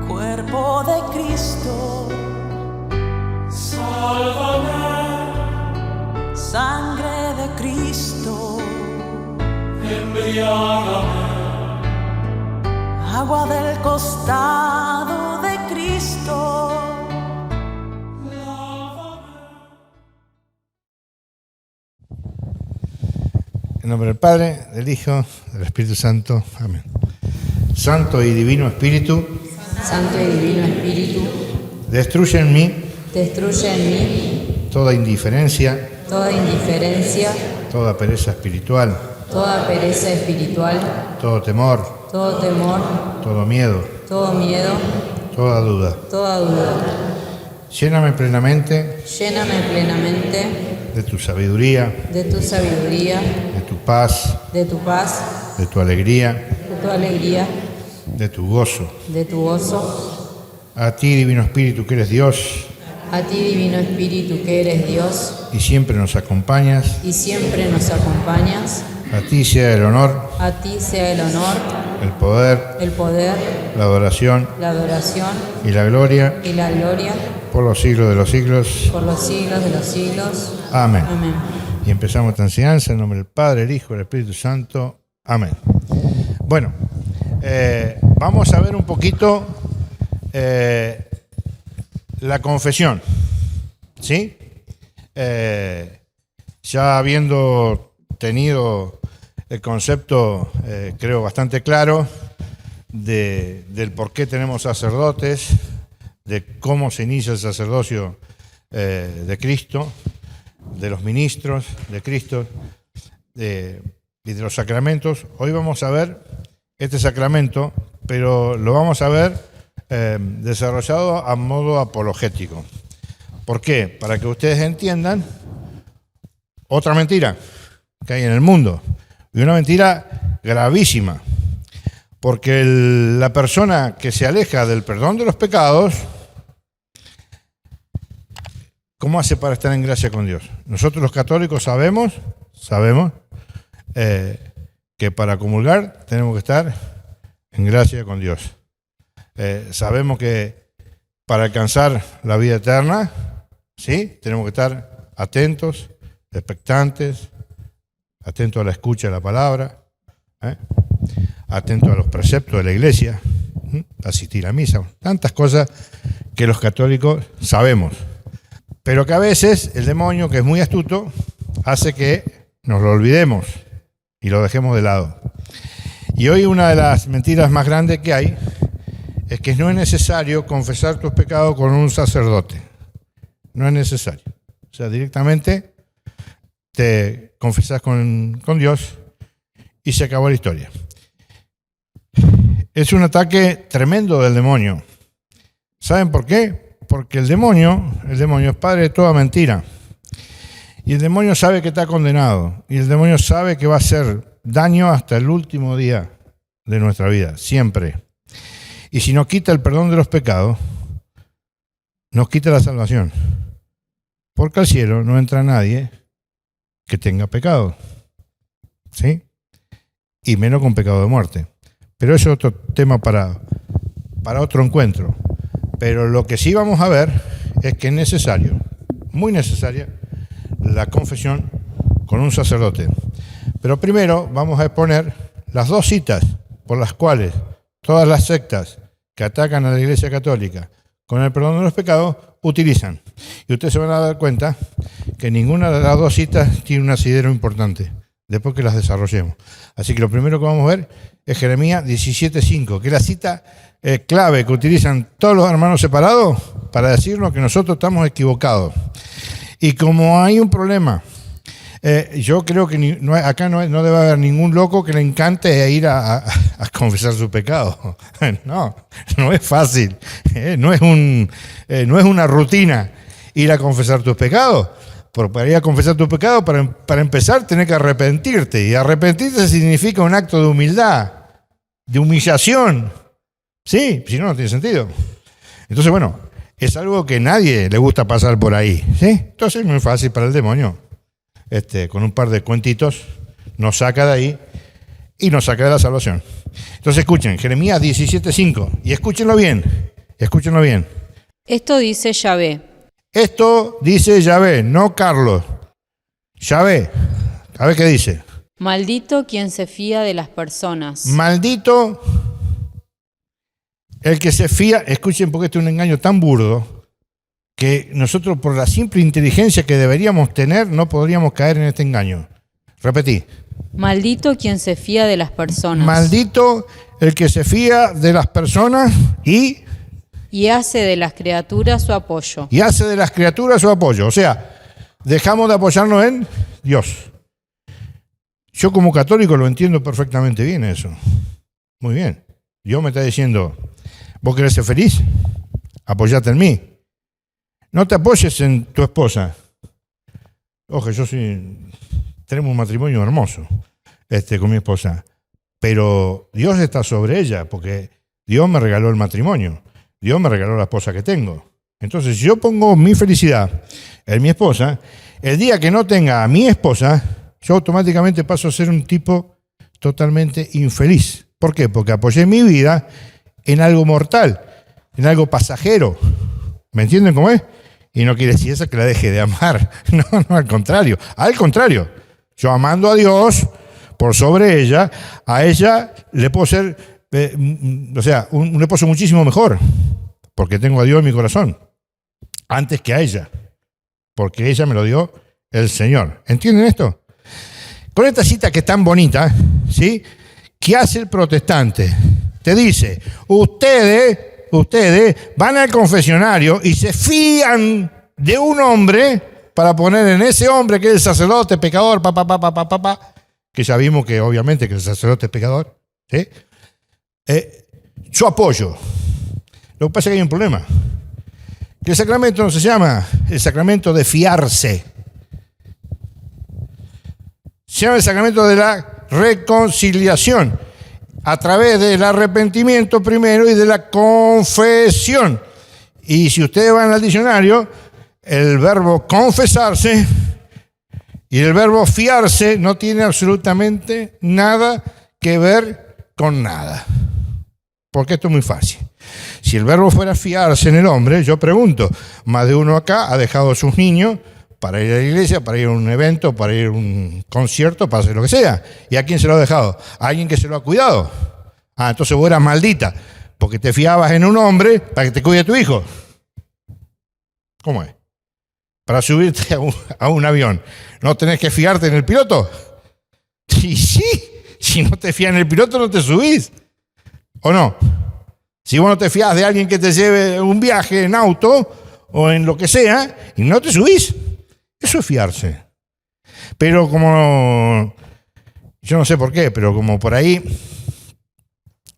Cuerpo de Cristo, Sálvame, sangre de Cristo, embriágame, agua del costado de Cristo. En nombre del Padre, del Hijo, del Espíritu Santo. Amén. Santo y Divino Espíritu, Santo y Divino Espíritu, destruye en mí destruye en mí toda indiferencia, toda indiferencia, toda pereza espiritual, toda pereza espiritual, todo temor, todo temor, todo miedo, todo miedo, toda duda. toda duda. Lléname plenamente Lléname plenamente de tu sabiduría, de tu sabiduría, de tu paz, de tu paz, de tu alegría, de tu alegría, de tu gozo. de tu gozo. A ti, Divino Espíritu, que eres Dios A ti, Divino Espíritu, que eres Dios y siempre nos acompañas, y siempre nos acompañas, a ti sea el honor, a ti sea el honor, el poder, el poder, la adoración la adoración y la gloria y la gloria por los siglos de los siglos. por los siglos de los siglos. Amén. Amén. Y empezamos esta enseñanza en nombre del Padre, el Hijo y el Espíritu Santo. Amén. Bueno, vamos a ver un poquito la confesión, ¿sí? Ya habiendo tenido el concepto, creo, bastante claro del por qué tenemos sacerdotes, de cómo se inicia el sacerdocio de Cristo, de los ministros de Cristo y de los sacramentos. Hoy vamos a ver este sacramento, pero lo vamos a ver desarrollado a modo apologético. ¿Por qué? Para que ustedes entiendan otra mentira que hay en el mundo, y una mentira gravísima, porque la persona que se aleja del perdón de los pecados, ¿cómo hace para estar en gracia con Dios? Nosotros los católicos sabemos que para comulgar tenemos que estar en gracia con Dios. Sabemos que para alcanzar la vida eterna, ¿sí?, tenemos que estar atentos, expectantes, atentos a la escucha de la palabra, atentos a los preceptos de la iglesia, asistir a misa, tantas cosas que los católicos sabemos. Pero que a veces el demonio, que es muy astuto, hace que nos lo olvidemos y lo dejemos de lado. Y hoy una de las mentiras más grandes que hay es que no es necesario confesar tus pecados con un sacerdote. No es necesario. O sea, directamente te confesás con Dios y se acabó la historia. Es un ataque tremendo del demonio. ¿Saben por qué? Porque el demonio es padre de toda mentira. Y el demonio sabe que está condenado. Y el demonio sabe que va a hacer daño hasta el último día de nuestra vida, siempre. Y si nos quita el perdón de los pecados, nos quita la salvación. Porque al cielo no entra nadie que tenga pecado, ¿sí? Y menos con pecado de muerte. Pero eso es otro tema para otro encuentro. Pero lo que sí vamos a ver es que es necesario, muy necesaria, la confesión con un sacerdote. Pero primero vamos a exponer las dos citas por las cuales todas las sectas que atacan a la Iglesia Católica con el perdón de los pecados utilizan. Y ustedes se van a dar cuenta que ninguna de las dos citas tiene un asidero importante, después que las desarrollemos. Así que lo primero que vamos a ver es Jeremías 17:5, que es la cita clave que utilizan todos los hermanos separados para decirnos que nosotros estamos equivocados. Y como hay un problema, yo creo que acá no debe haber ningún loco que le encante ir a confesar su pecado. No es fácil, no es una rutina ir a confesar tus pecados. Porque para ir a confesar tus pecados, para empezar, tenés que arrepentirte. Y arrepentirte significa un acto de humildad, de humillación. Sí, si no, no tiene sentido. Entonces, bueno, es algo que nadie le gusta pasar por ahí, ¿sí? Entonces es muy fácil para el demonio. Con un par de cuentitos nos saca de ahí y nos saca de la salvación. Entonces escuchen, Jeremías 17:5. Y escúchenlo bien, escúchenlo bien. Esto dice Yahvé. Esto dice Yahvé, no Carlos. Yahvé, a ver qué dice. Maldito quien se fía de las personas. Maldito el que se fía, escuchen porque este es un engaño tan burdo que nosotros por la simple inteligencia que deberíamos tener no podríamos caer en este engaño. Repetí. Maldito quien se fía de las personas. Maldito el que se fía de las personas y hace de las criaturas su apoyo. y hace de las criaturas su apoyo. O sea, dejamos de apoyarnos en Dios. Yo como católico lo entiendo perfectamente bien eso. Muy bien. Dios me está diciendo, ¿vos querés ser feliz? Apoyate en mí. No te apoyes en tu esposa. Ojo, tenemos un matrimonio hermoso con mi esposa. Pero Dios está sobre ella porque Dios me regaló el matrimonio. Dios me regaló la esposa que tengo. Entonces, si yo pongo mi felicidad en mi esposa, el día que no tenga a mi esposa, yo automáticamente paso a ser un tipo totalmente infeliz. ¿Por qué? Porque apoyé mi vida en algo mortal, en algo pasajero. ¿Me entienden cómo es? Y no quiere decir eso que la deje de amar. No, al contrario. Al contrario. Yo amando a Dios por sobre ella, a ella le puedo ser, un esposo muchísimo mejor. Porque tengo a Dios en mi corazón. Antes que a ella. Porque ella me lo dio el Señor. ¿Entienden esto? Con esta cita que es tan bonita, ¿sí? ¿Qué hace el protestante? Te dice, ustedes van al confesionario y se fían de un hombre para poner en ese hombre que es el sacerdote pecador, que ya vimos que obviamente que el sacerdote es pecador, ¿sí? Su apoyo. Lo que pasa es que hay un problema. Que el sacramento no se llama el sacramento de fiarse. Se llama el sacramento de la reconciliación a través del arrepentimiento primero y de la confesión. Y si ustedes van al diccionario, el verbo confesarse y el verbo fiarse no tiene absolutamente nada que ver con nada. Porque esto es muy fácil. Si el verbo fuera fiarse en el hombre, yo pregunto, más de uno acá ha dejado a sus niños para ir a la iglesia, para ir a un evento, para ir a un concierto, para hacer lo que sea. ¿Y a quién se lo ha dejado? ¿A alguien que se lo ha cuidado? Ah, entonces vos eras maldita, porque te fiabas en un hombre para que te cuide a tu hijo. ¿Cómo es? Para subirte a un avión, ¿no tenés que fiarte en el piloto? Y sí, si no te fías en el piloto no te subís. ¿O no? Si vos no te fías de alguien que te lleve un viaje en auto o en lo que sea, y no te subís. Eso es fiarse. Pero como, yo no sé por qué, pero como por ahí,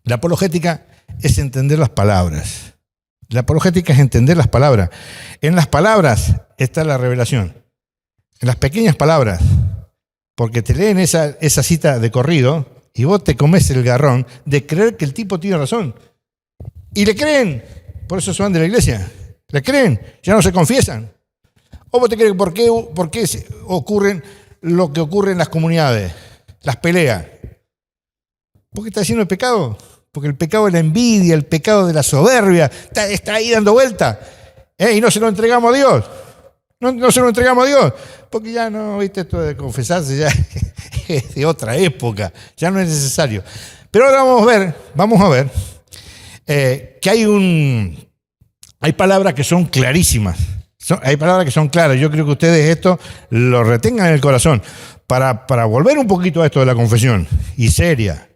la apologética es entender las palabras. La apologética es entender las palabras. En las palabras está la revelación. En las pequeñas palabras. Porque te leen esa cita de corrido y vos te comes el garrón de creer que el tipo tiene razón. Y le creen. Por eso se van de la iglesia. Le creen. Ya no se confiesan. ¿O vos te crees por qué ocurren lo que ocurre en las comunidades? Las peleas. ¿Por qué está haciendo el pecado? Porque el pecado de la envidia, el pecado de la soberbia, está ahí dando vuelta. Y no se lo entregamos a Dios. No se lo entregamos a Dios. Porque ya no, viste, esto de confesarse ya es de otra época. Ya no es necesario. Pero ahora vamos a ver que hay palabras que son clarísimas. Hay palabras que son claras. Yo creo que ustedes esto lo retengan en el corazón para volver un poquito a esto de la confesión. Y seria.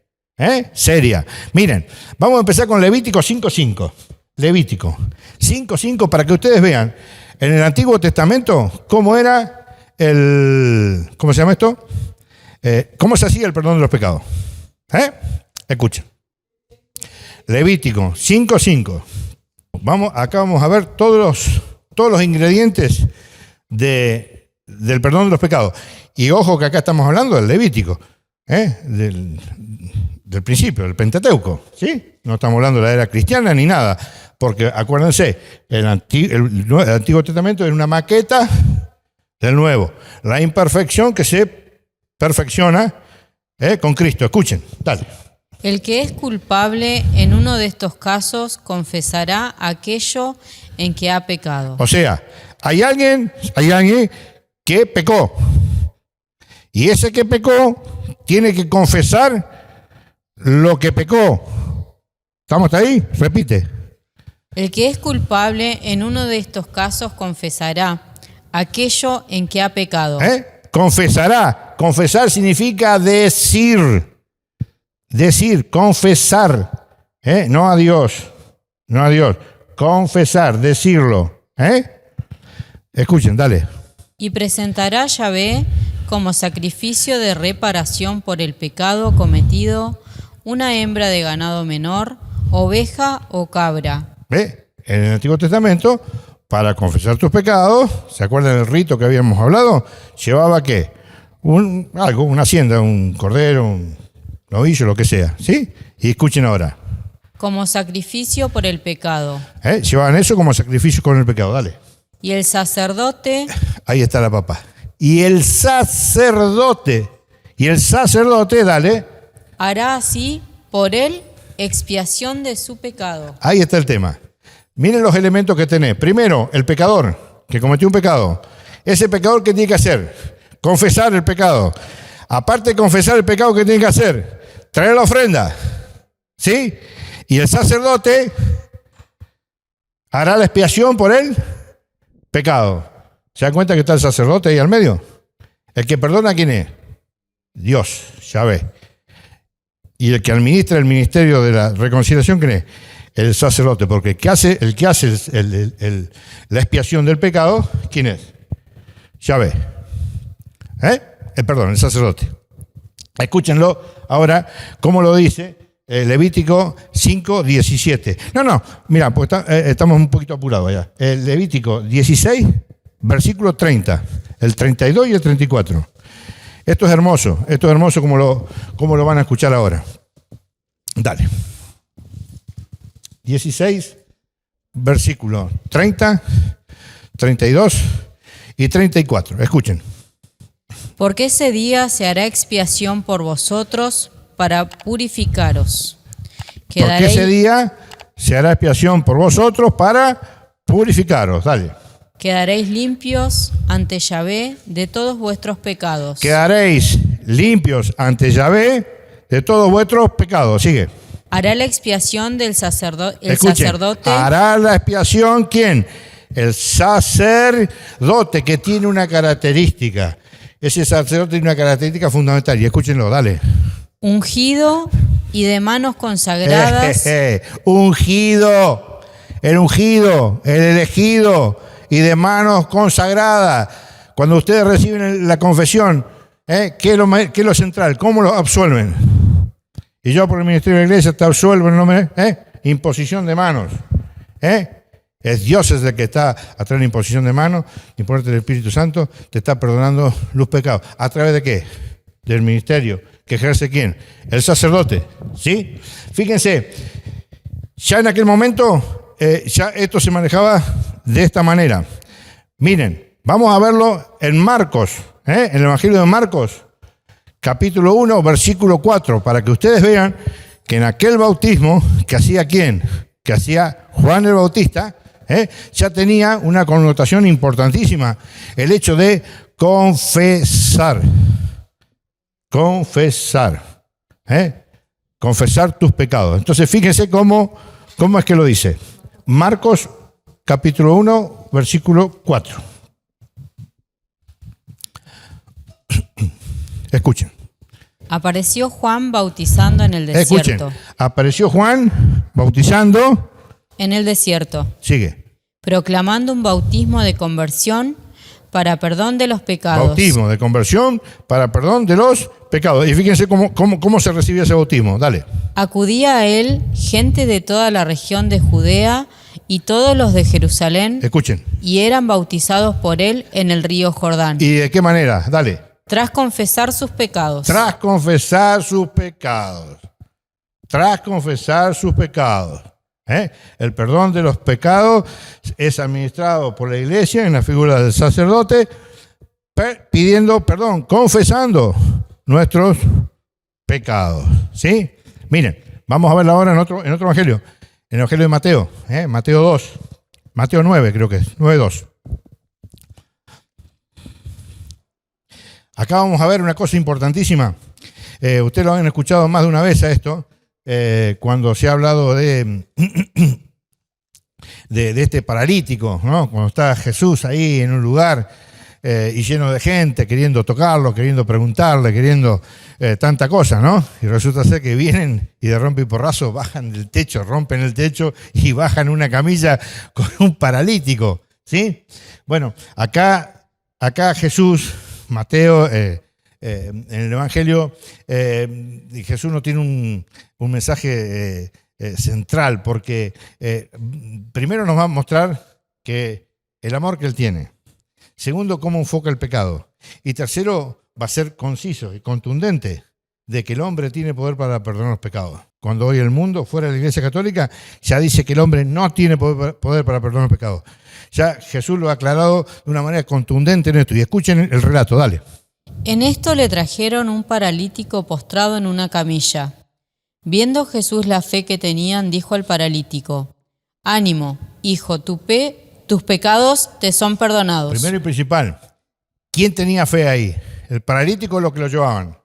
Seria. Miren, vamos a empezar con Levítico 5:5. Levítico 5:5 para que ustedes vean en el Antiguo Testamento cómo era ¿cómo se llama esto? ¿Cómo se hacía el perdón de los pecados? Escuchen. Levítico 5:5. Acá vamos a ver todos los ingredientes del perdón de los pecados. Y ojo que acá estamos hablando del Levítico, del principio, del Pentateuco, ¿sí? No estamos hablando de la era cristiana ni nada, porque acuérdense, el Antiguo Testamento es una maqueta del Nuevo. La imperfección que se perfecciona con Cristo. Escuchen, dale. El que es culpable en uno de estos casos confesará aquello en que ha pecado. O sea, hay alguien que pecó. Y ese que pecó tiene que confesar lo que pecó. ¿Estamos hasta ahí? Repite. El que es culpable en uno de estos casos confesará aquello en que ha pecado. Confesará. Confesar significa decir. Decir, confesar. No a Dios. No a Dios. Confesar, decirlo. Escuchen, dale. Y presentará a Yahvé como sacrificio de reparación por el pecado cometido una hembra de ganado menor, oveja o cabra. En el Antiguo Testamento, para confesar tus pecados, ¿se acuerdan del rito que habíamos hablado? Llevaba ¿qué? Una hacienda, un cordero, un novillo, lo que sea, ¿sí? Y escuchen ahora. Como sacrificio por el pecado. Llevaban eso como sacrificio con el pecado, dale. Y el sacerdote... Ahí está la papa. Y el sacerdote, dale. Hará así por él expiación de su pecado. Ahí está el tema. Miren los elementos que tenés. Primero, el pecador que cometió un pecado. Ese pecador, ¿qué tiene que hacer? Confesar el pecado. Aparte de confesar el pecado, ¿qué tiene que hacer? Traer la ofrenda. ¿Sí? Y el sacerdote hará la expiación por el pecado. ¿Se dan cuenta que está el sacerdote ahí al medio? El que perdona, ¿quién es? Dios, Yahvé. Y el que administra el ministerio de la reconciliación, ¿quién es? El sacerdote. Porque el que hace la expiación del pecado, ¿quién es? Yahvé. El sacerdote. Escúchenlo ahora, cómo lo dice Levítico 5:17. No, mira, pues estamos un poquito apurados allá. Levítico 16, versículo 30, el 32 y el 34. Esto es hermoso como lo van a escuchar ahora. Dale. 16, versículo 30, 32 y 34. Escuchen. Porque ese día se hará expiación por vosotros para purificaros. Porque ese día se hará expiación por vosotros para purificaros. Dale. Quedaréis limpios ante Yahvé de todos vuestros pecados. Quedaréis limpios ante Yahvé de todos vuestros pecados. Sigue. Hará la expiación del sacerdote. Hará la expiación, ¿quién? El sacerdote, que tiene una característica. Ese sacerdote tiene una característica fundamental. Y escúchenlo, dale. Ungido y de manos consagradas. Ungido. El ungido, el elegido y de manos consagradas. Cuando ustedes reciben la confesión, ¿qué es lo central? ¿Cómo lo absuelven? Y yo por el ministerio de la iglesia te absuelvo en nombre imposición de manos. Es Dios es el que está a través de la imposición de manos, y por el Espíritu Santo te está perdonando los pecados. ¿A través de qué? Del ministerio. ¿Que ejerce quién? El sacerdote. ¿Sí? Fíjense, ya en aquel momento, ya esto se manejaba de esta manera. Miren, vamos a verlo en Marcos, en el Evangelio de Marcos, capítulo 1, versículo 4, para que ustedes vean que en aquel bautismo que hacía ¿quién? Que hacía Juan el Bautista, ya tenía una connotación importantísima, el hecho de confesar. Confesar. Confesar tus pecados. Entonces fíjense cómo es que lo dice. Marcos capítulo 1, versículo 4. Escuchen. Apareció Juan bautizando en el desierto. Escuchen. Apareció Juan bautizando en el desierto. Sigue. Proclamando un bautismo de conversión para perdón de los pecados. Bautismo de conversión para perdón de los pecados. Y fíjense cómo se recibía ese bautismo. Dale. Acudía a él gente de toda la región de Judea y todos los de Jerusalén. Escuchen. Y eran bautizados por él en el río Jordán. ¿Y de qué manera? Dale. Tras confesar sus pecados. Tras confesar sus pecados. Tras confesar sus pecados. El perdón de los pecados es administrado por la iglesia en la figura del sacerdote, pidiendo perdón, confesando nuestros pecados. ¿Sí? Miren, vamos a verla ahora en otro evangelio. En el evangelio de Mateo, Mateo 2. Mateo 9 creo que es, 9:2. Acá vamos a ver una cosa importantísima. Ustedes lo han escuchado más de una vez a esto, cuando se ha hablado de este paralítico, ¿no? Cuando está Jesús ahí en un lugar y lleno de gente, queriendo tocarlo, queriendo preguntarle, queriendo tanta cosa, ¿no? Y resulta ser que vienen y de rompe y porrazo bajan del techo, rompen el techo y bajan una camilla con un paralítico, ¿sí? Bueno, acá Jesús, Mateo, en el Evangelio, Jesús no tiene un mensaje central, porque primero nos va a mostrar que el amor que Él tiene. Segundo, cómo enfoca el pecado. Y tercero, va a ser conciso y contundente de que el hombre tiene poder para perdonar los pecados. Cuando hoy el mundo, fuera de la Iglesia Católica, ya dice que el hombre no tiene poder para perdonar los pecados. Ya Jesús lo ha aclarado de una manera contundente en esto. Y escuchen el relato, dale. En esto le trajeron un paralítico postrado en una camilla. Viendo Jesús la fe que tenían, dijo al paralítico: Ánimo, hijo, tus pecados te son perdonados. Primero y principal, ¿quién tenía fe ahí? ¿El paralítico o los que lo llevaban?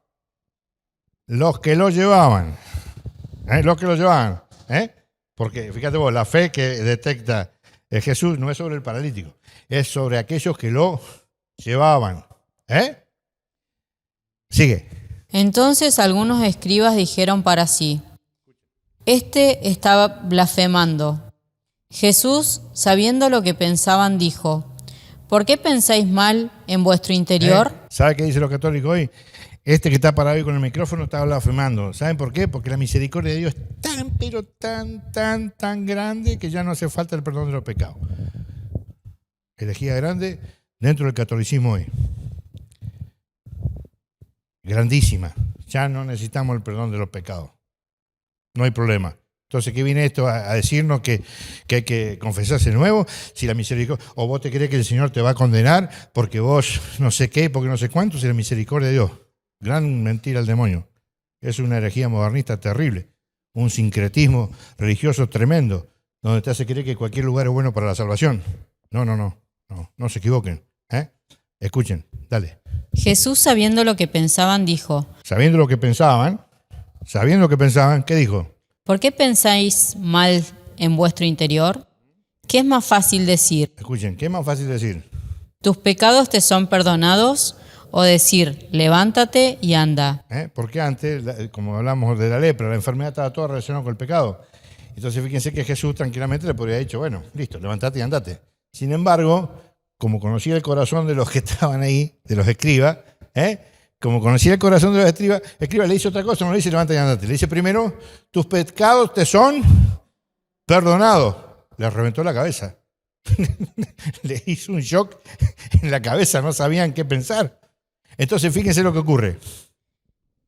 Los que lo llevaban. Los que lo llevaban. Porque, fíjate vos, la fe que detecta Jesús no es sobre el paralítico, es sobre aquellos que lo llevaban. Sigue. Entonces algunos escribas dijeron para sí: Este estaba blasfemando. Jesús, sabiendo lo que pensaban, dijo: ¿Por qué pensáis mal en vuestro interior? ¿Sabe qué dicen los católicos hoy? Este que está parado ahí con el micrófono está blasfemando. ¿Saben por qué? Porque la misericordia de Dios es tan, pero tan grande que ya no hace falta el perdón de los pecados. Herejía grande dentro del catolicismo hoy. Grandísima. Ya no necesitamos el perdón de los pecados. No hay problema. Entonces, ¿qué viene esto a decirnos? Que hay que confesarse de nuevo, si la misericordia, o vos te crees que el Señor te va a condenar porque vos no sé qué, porque no sé cuánto, si la misericordia de Dios. Gran mentira al demonio. Es una herejía modernista terrible, un sincretismo religioso tremendo, donde te hace creer que cualquier lugar es bueno para la salvación. No se equivoquen. Escuchen, dale. Jesús, sabiendo lo que pensaban, dijo: Sabiendo lo que pensaban, ¿qué dijo? ¿Por qué pensáis mal en vuestro interior? ¿Qué es más fácil decir? Escuchen, ¿qué es más fácil decir? ¿Tus pecados te son perdonados? O decir: levántate y anda. Porque antes, como hablamos de la lepra, la enfermedad estaba toda relacionada con el pecado. Entonces fíjense que Jesús tranquilamente le podría haber dicho: bueno, listo, levántate y andate. Sin embargo, como conocía el corazón de los que estaban ahí, de los escribas, como conocía el corazón de los escribas le dice otra cosa, no le dice levántate y andate. Le dice primero: tus pecados te son perdonados. Le reventó la cabeza. Le hizo un shock en la cabeza, no sabían qué pensar. Entonces, fíjense lo que ocurre.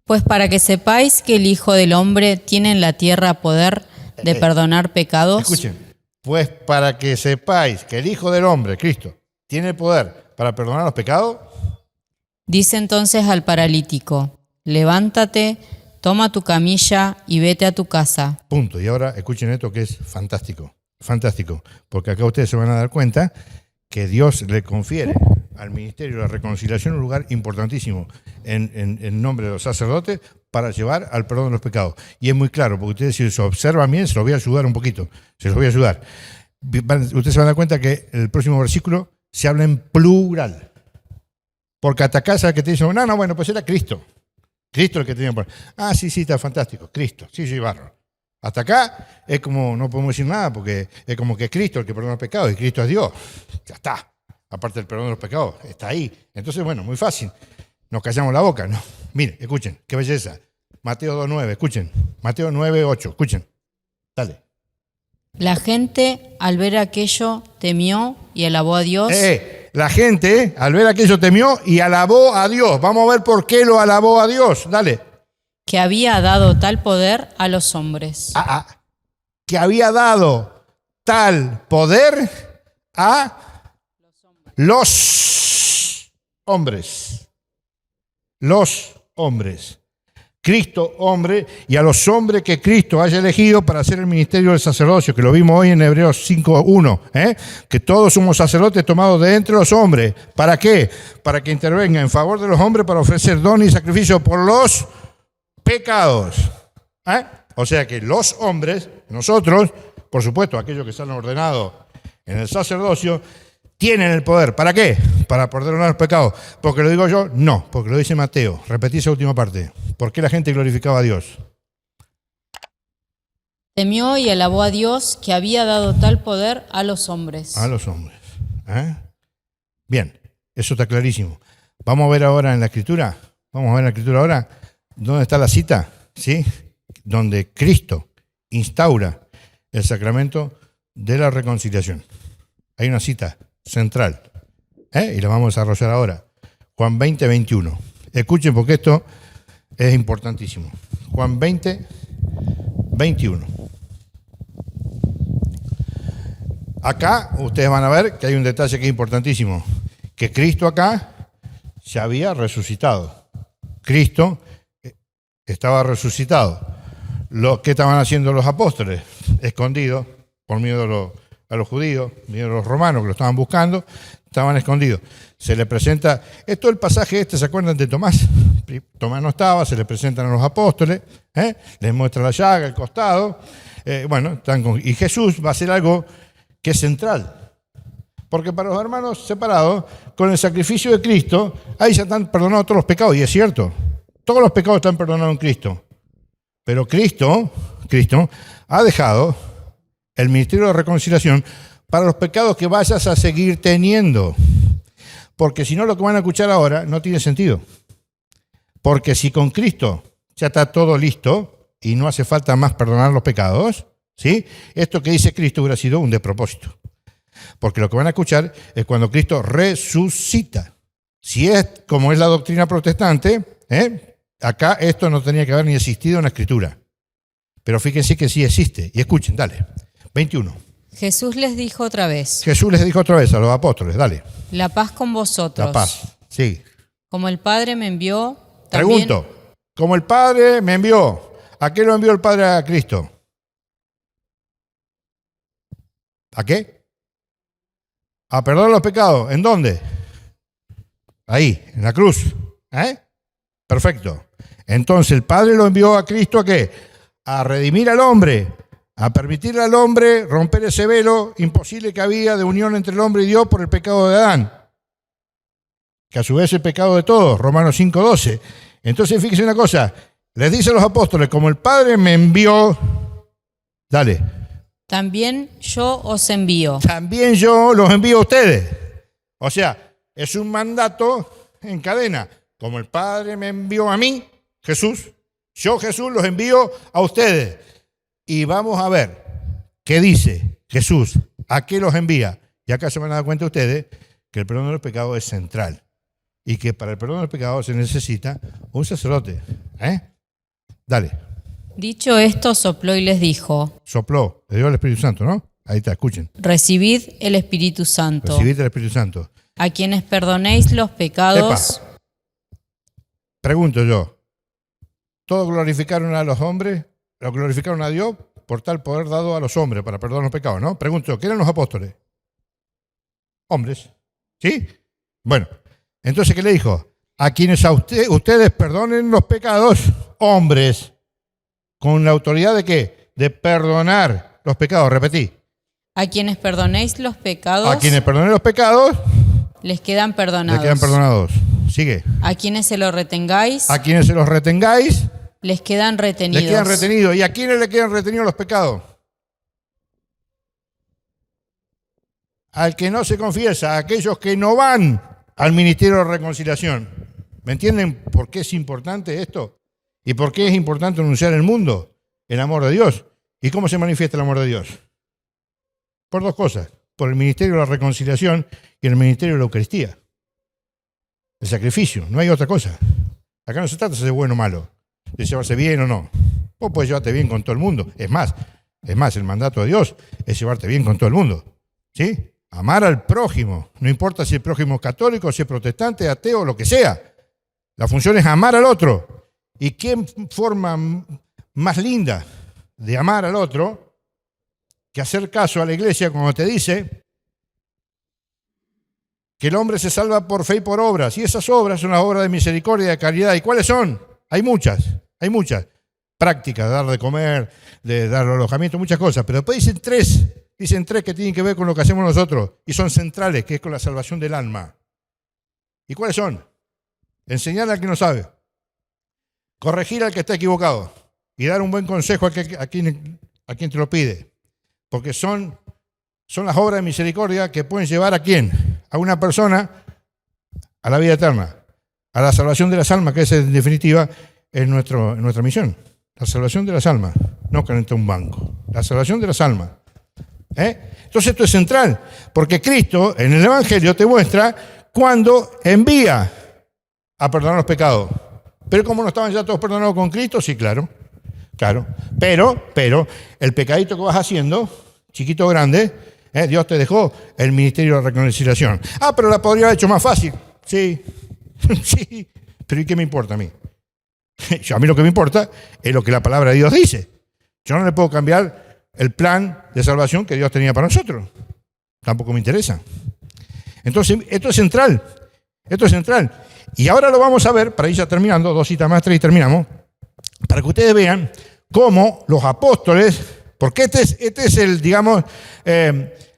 Pues para que sepáis que el Hijo del Hombre tiene en la tierra poder de perdonar pecados. Escuchen, pues para que sepáis que el Hijo del Hombre, Cristo, tiene el poder para perdonar los pecados. Dice entonces al paralítico: levántate, toma tu camilla y vete a tu casa. Punto. Y ahora escuchen esto que es fantástico, porque acá ustedes se van a dar cuenta que Dios le confiere al ministerio de la reconciliación un lugar importantísimo en nombre de los sacerdotes para llevar al perdón de los pecados. Y es muy claro, porque ustedes si se observan bien, se los voy a ayudar un poquito, Ustedes se van a dar cuenta que el próximo versículo se habla en plural. Porque hasta acá, ¿sabes que te dicen? Bueno, pues era Cristo. Cristo el que tenía poder. Sí, está fantástico, Cristo, sí, bárbaro. Hasta acá es como, no podemos decir nada, porque es como que es Cristo el que perdona los pecados, y Cristo es Dios. Ya está. Aparte del perdón de los pecados, está ahí. Entonces, bueno, muy fácil. Nos callamos la boca, ¿no? Miren, escuchen, qué belleza. Mateo 2:9, escuchen. Mateo 9:8, escuchen. Dale. La gente, al ver aquello, temió y alabó a Dios. La gente, al ver aquello, temió y alabó a Dios. Vamos a ver por qué lo alabó a Dios. Dale. Que había dado tal poder a los hombres. Que había dado tal poder a los hombres. Los hombres. Cristo hombre, y a los hombres que Cristo haya elegido para hacer el ministerio del sacerdocio, que lo vimos hoy en Hebreos 5:1, que todos somos sacerdotes tomados de entre los hombres. ¿Para qué? Para que intervenga en favor de los hombres para ofrecer don y sacrificio por los pecados. O sea que los hombres, nosotros, por supuesto, aquellos que están ordenados en el sacerdocio, tienen el poder. ¿Para qué? Para perdonar los pecados. ¿Porque lo digo yo? No, porque lo dice Mateo. Repetí esa última parte. ¿Por qué la gente glorificaba a Dios? Temió y alabó a Dios que había dado tal poder a los hombres. A los hombres. Bien, eso está clarísimo. Vamos a ver ahora en la Escritura. Vamos a ver en la Escritura ahora dónde está la cita, ¿sí? Donde Cristo instaura el sacramento de la reconciliación. Hay una cita central, y la vamos a desarrollar ahora. Juan 20, 21. Escuchen porque esto es importantísimo. Juan 20, 21. Acá ustedes van a ver que hay un detalle que es importantísimo, que Cristo acá se había resucitado. Cristo estaba resucitado. ¿Qué estaban haciendo los apóstoles? Escondidos por miedo a los judíos, miedo a los romanos que lo estaban buscando, estaban escondidos. Se le presenta, esto el pasaje ¿se acuerdan de Tomás? Tomás no estaba, se le presentan a los apóstoles, les muestra la llaga, el costado, y Jesús va a hacer algo que es central. Porque para los hermanos separados, con el sacrificio de Cristo, ahí ya están perdonados todos los pecados, y es cierto, todos los pecados están perdonados en Cristo. Pero Cristo ha dejado el ministerio de reconciliación para los pecados que vayas a seguir teniendo. Porque si no, lo que van a escuchar ahora no tiene sentido. Porque si con Cristo ya está todo listo y no hace falta más perdonar los pecados, ¿sí? Esto que dice Cristo hubiera sido un despropósito. Porque lo que van a escuchar es cuando Cristo resucita. Si es como es la doctrina protestante, acá esto no tenía que haber ni existido en la Escritura. Pero fíjense que sí existe. Y escuchen, dale. 21. Jesús les dijo otra vez. Jesús les dijo otra vez a los apóstoles, dale. La paz con vosotros. La paz, sí. Como el Padre me envió, también... Pregunto, como el Padre me envió, ¿a qué lo envió el Padre a Cristo? ¿A qué? A perdonar los pecados. ¿En dónde? Ahí, en la cruz. Perfecto. Entonces el Padre lo envió a Cristo ¿a qué? A redimir al hombre, a permitirle al hombre romper ese velo imposible que había de unión entre el hombre y Dios por el pecado de Adán, que a su vez es el pecado de todos, Romanos 5:12. Entonces fíjense una cosa, les dice a los apóstoles, como el Padre me envió, dale. También yo os envío. También yo los envío a ustedes. O sea, es un mandato en cadena. Como el Padre me envió a mí, Jesús, yo Jesús los envío a ustedes. Y vamos a ver qué dice Jesús, a qué los envía. Y acá se van a dar cuenta ustedes que el perdón de los pecados es central. Y que para el perdón de los pecados se necesita un sacerdote. Dale. Dicho esto, sopló y les dijo. Sopló, le dio el Espíritu Santo, ¿no? Ahí está, escuchen. Recibid el Espíritu Santo. Recibid el Espíritu Santo. A quienes perdonéis los pecados. Epa. Pregunto yo, ¿todos glorificaron a los hombres? ¿Lo glorificaron a Dios por tal poder dado a los hombres para perdonar los pecados, no? Pregunto, ¿qué eran los apóstoles? Hombres, ¿sí? Bueno, entonces, ¿qué le dijo? A quienes ustedes perdonen los pecados, hombres, ¿con la autoridad de qué? De perdonar los pecados, repetí. A quienes perdonéis los pecados. A quienes perdonen los pecados. Les quedan perdonados. Les quedan perdonados. Sigue. A quienes se los retengáis. A quienes se los retengáis. Les quedan retenidos. Les quedan retenidos. ¿Y a quiénes le quedan retenidos los pecados? Al que no se confiesa, a aquellos que no van al ministerio de reconciliación. ¿Me entienden por qué es importante esto? ¿Y por qué es importante anunciar en el mundo el amor de Dios? ¿Y cómo se manifiesta el amor de Dios? Por dos cosas. Por el ministerio de la reconciliación y el ministerio de la Eucaristía. El sacrificio, no hay otra cosa. Acá no se trata de ser bueno o malo, de llevarse bien o no. Vos podés llevarte bien con todo el mundo. Es más, el mandato de Dios es llevarte bien con todo el mundo. ¿Sí? Amar al prójimo. No importa si el prójimo es católico, si es protestante, ateo, lo que sea. La función es amar al otro. ¿Y qué forma más linda de amar al otro que hacer caso a la iglesia cuando te dice que el hombre se salva por fe y por obras? Y esas obras son las obras de misericordia y de caridad. ¿Y cuáles son? Hay muchas. Prácticas, dar de comer, de dar alojamiento, muchas cosas. Pero después dicen tres que tienen que ver con lo que hacemos nosotros y son centrales, que es con la salvación del alma. ¿Y cuáles son? Enseñar al que no sabe, corregir al que está equivocado y dar un buen consejo a quien te lo pide. Porque son las obras de misericordia que pueden llevar ¿a quién? A una persona a la vida eterna, a la salvación de las almas, que es en definitiva es nuestra misión. La salvación de las almas, no calentar un banco. La salvación de las almas. Entonces esto es central, porque Cristo en el Evangelio te muestra cuando envía a perdonar los pecados. Pero como no estaban ya todos perdonados con Cristo, sí, claro. Pero el pecadito que vas haciendo, chiquito o grande, Dios te dejó el ministerio de reconciliación. Pero la podría haber hecho más fácil. Sí, sí, pero ¿y qué me importa a mí? A mí lo que me importa es lo que la palabra de Dios dice. Yo no le puedo cambiar el plan de salvación que Dios tenía para nosotros. Tampoco me interesa. Entonces, esto es central. Y ahora lo vamos a ver, para ir ya terminando, 2 citas más, 3 y terminamos, para que ustedes vean cómo los apóstoles, porque este es el, digamos,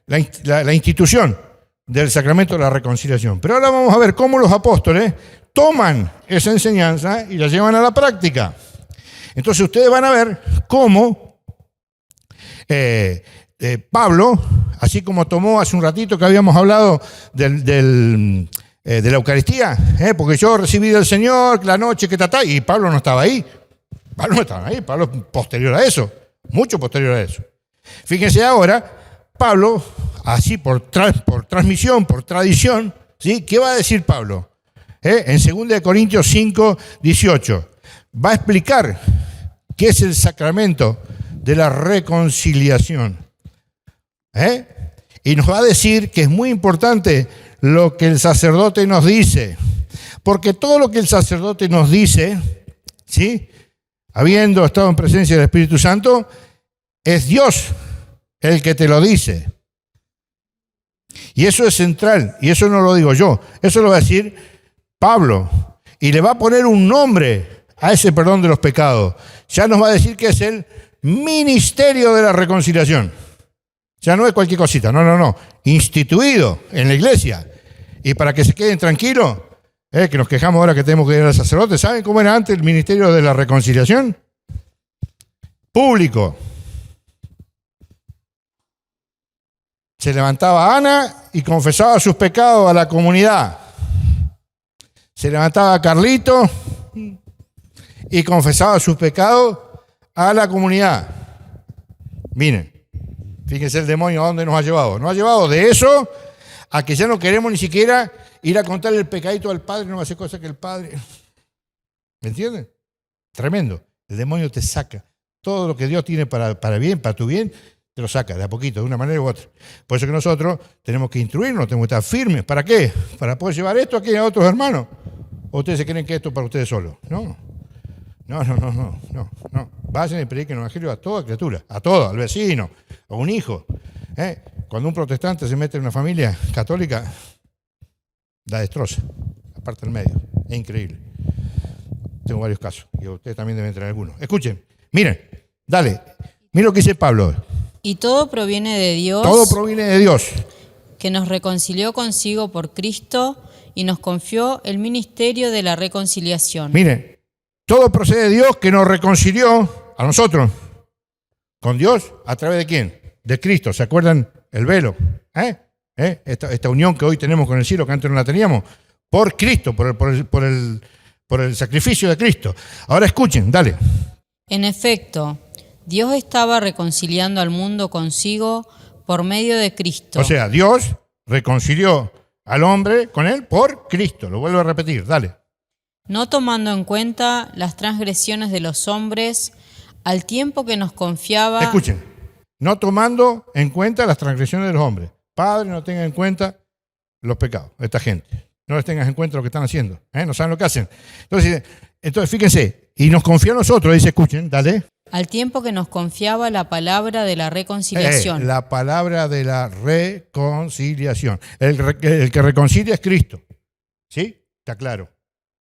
la institución del sacramento de la reconciliación. Pero ahora vamos a ver cómo los apóstoles toman esa enseñanza y la llevan a la práctica. Entonces ustedes van a ver cómo Pablo, así como tomó hace un ratito que habíamos hablado de la Eucaristía, porque yo recibí del Señor la noche que y Pablo no estaba ahí. Pablo es posterior a eso, mucho posterior a eso. Fíjense ahora, Pablo, así por transmisión, por tradición, ¿sí? ¿Qué va a decir Pablo? En 2 Corintios 5, 18, va a explicar qué es el sacramento de la reconciliación. Y nos va a decir que es muy importante lo que el sacerdote nos dice, porque todo lo que el sacerdote nos dice, ¿sí? Habiendo estado en presencia del Espíritu Santo, es Dios el que te lo dice. Y eso es central, y eso no lo digo yo, eso lo va a decir Pablo, y le va a poner un nombre a ese perdón de los pecados. Ya nos va a decir que es el ministerio de la reconciliación. Ya no es cualquier cosita, no. Instituido en la iglesia. Y para que se queden tranquilos, que nos quejamos ahora que tenemos que ir al sacerdote, ¿saben cómo era antes el ministerio de la reconciliación? Público. Se levantaba Ana y confesaba sus pecados a la comunidad. Se levantaba Carlito y confesaba sus pecados a la comunidad. Miren, fíjense el demonio a dónde nos ha llevado. Nos ha llevado de eso a que ya no queremos ni siquiera ir a contarle el pecadito al padre, no hace cosa que el padre. ¿Me entienden? Tremendo. El demonio te saca todo lo que Dios tiene para bien, para tu bien, te lo saca de a poquito, de una manera u otra. Por eso que nosotros tenemos que instruirnos, tenemos que estar firmes. ¿Para qué? Para poder llevar esto aquí a otros hermanos. ¿O ustedes se creen que esto es para ustedes solos? No. Vayan y prediquen el evangelio a toda criatura, a todo, al vecino, a un hijo. Cuando un protestante se mete en una familia católica, la destroza, aparte del medio. Es increíble. Tengo varios casos y ustedes también deben tener algunos. Escuchen, miren, dale, miren lo que dice Pablo. Y todo proviene de Dios. Todo proviene de Dios. Que nos reconcilió consigo por Cristo y nos confió el ministerio de la reconciliación. Miren, todo procede de Dios que nos reconcilió a nosotros con Dios. ¿A través de quién? De Cristo. ¿Se acuerdan el velo? Esta unión que hoy tenemos con el cielo, que antes no la teníamos, por Cristo, por el sacrificio de Cristo. Ahora escuchen, dale. En efecto, Dios estaba reconciliando al mundo consigo por medio de Cristo. O sea, Dios reconcilió al hombre con él por Cristo. Lo vuelvo a repetir, dale. No tomando en cuenta las transgresiones de los hombres, al tiempo que nos confiaba... Escuchen, no tomando en cuenta las transgresiones de los hombres. Padre, no tenga en cuenta los pecados de esta gente. No les tengas en cuenta lo que están haciendo. No saben lo que hacen. Entonces fíjense, Y nos confía a nosotros, dice, escuchen, dale. Al tiempo que nos confiaba la palabra de la reconciliación. La palabra de la reconciliación. El que reconcilia es Cristo. ¿Sí? Está claro.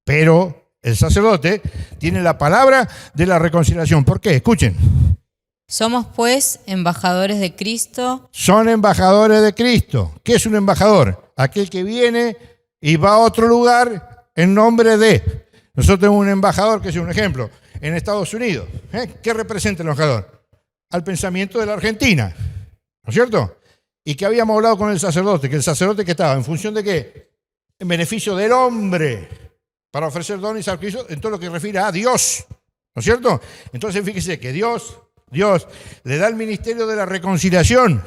Pero el sacerdote tiene la palabra de la reconciliación. ¿Por qué? Escuchen. Somos pues embajadores de Cristo. Son embajadores de Cristo. ¿Qué es un embajador? Aquel que viene y va a otro lugar en nombre de. Nosotros tenemos un embajador, que es un ejemplo, en Estados Unidos. ¿Qué representa el embajador? Al pensamiento de la Argentina, ¿no es cierto? Y que habíamos hablado con el sacerdote, que el sacerdote que estaba, ¿en función de qué? En beneficio del hombre, para ofrecer dones y sacrificios en todo lo que refiere a Dios, ¿no es cierto? Entonces fíjese que Dios le da el ministerio de la reconciliación.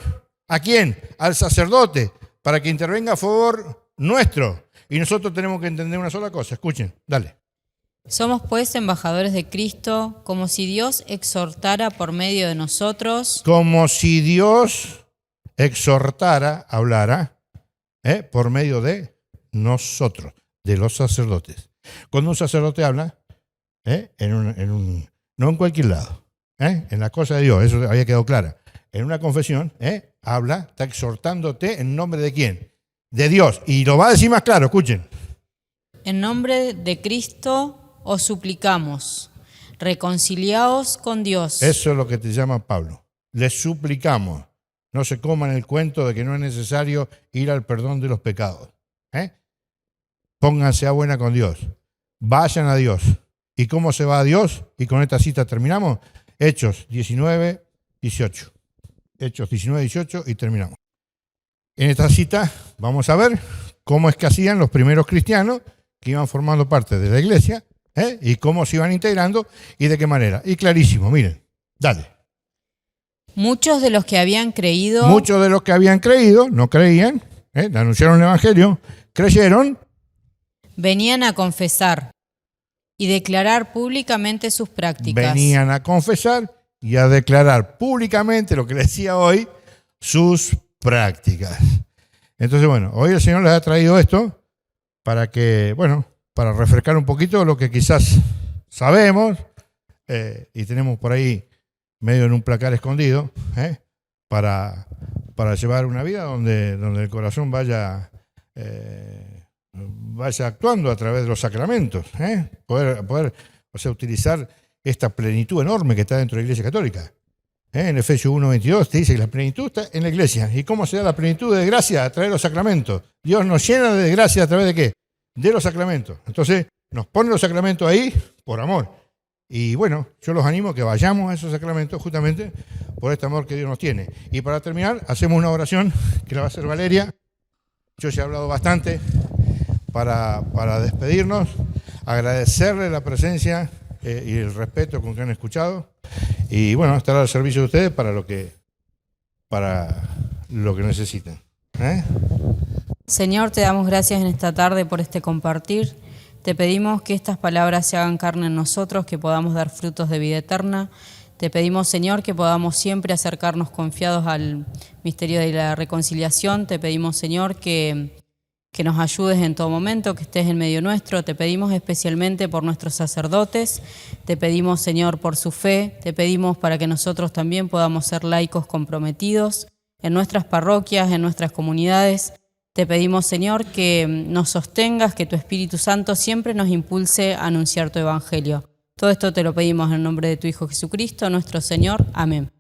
¿A quién? Al sacerdote, para que intervenga a favor nuestro. Y nosotros tenemos que entender una sola cosa. Escuchen, dale. Somos pues embajadores de Cristo, como si Dios exhortara por medio de nosotros. Como si Dios exhortara, hablara, por medio de nosotros, de los sacerdotes. Cuando un sacerdote habla, no en cualquier lado, en la cosa de Dios, eso había quedado claro. En una confesión, habla, está exhortándote en nombre de quién? De Dios. Y lo va a decir más claro, escuchen. En nombre de Cristo os suplicamos, reconciliaos con Dios. Eso es lo que te llama Pablo. Les suplicamos. No se coman el cuento de que no es necesario ir al perdón de los pecados. Pónganse a buena con Dios. Vayan a Dios. ¿Y cómo se va a Dios? Y con esta cita terminamos. Hechos 19, 18. Hechos 19, 18 y terminamos. En esta cita vamos a ver cómo es que hacían los primeros cristianos que iban formando parte de la iglesia, y cómo se iban integrando y de qué manera. Y clarísimo, miren, dale. Muchos de los que habían creído. Muchos de los que habían creído, no creían, anunciaron el evangelio, creyeron. Venían a confesar y declarar públicamente sus prácticas. Venían a confesar y a declarar públicamente lo que les decía hoy, sus prácticas. Entonces, bueno, hoy el Señor les ha traído esto para que, para refrescar un poquito lo que quizás sabemos y tenemos por ahí medio en un placar escondido, para llevar una vida donde el corazón vaya actuando a través de los sacramentos, poder utilizar esta plenitud enorme que está dentro de la Iglesia Católica. En Efesios 1:22 te dice que la plenitud está en la Iglesia. ¿Y cómo se da la plenitud de gracia? A través de los sacramentos. Dios nos llena de gracia a través de ¿qué? De los sacramentos. Entonces nos pone los sacramentos ahí por amor. Y bueno, yo los animo a que vayamos a esos sacramentos justamente por este amor que Dios nos tiene. Y para terminar, hacemos una oración que la va a hacer Valeria. Yo ya he hablado bastante para despedirnos, agradecerle la presencia y el respeto con que han escuchado. Y bueno, estar al servicio de ustedes para lo que necesiten. Señor, te damos gracias en esta tarde por este compartir. Te pedimos que estas palabras se hagan carne en nosotros, que podamos dar frutos de vida eterna. Te pedimos, Señor, que podamos siempre acercarnos confiados al misterio de la reconciliación. Te pedimos, Señor, que nos ayudes en todo momento, que estés en medio nuestro. Te pedimos especialmente por nuestros sacerdotes. Te pedimos, Señor, por su fe. Te pedimos para que nosotros también podamos ser laicos comprometidos en nuestras parroquias, en nuestras comunidades. Te pedimos, Señor, que nos sostengas, que tu Espíritu Santo siempre nos impulse a anunciar tu Evangelio. Todo esto te lo pedimos en nombre de tu Hijo Jesucristo, nuestro Señor. Amén.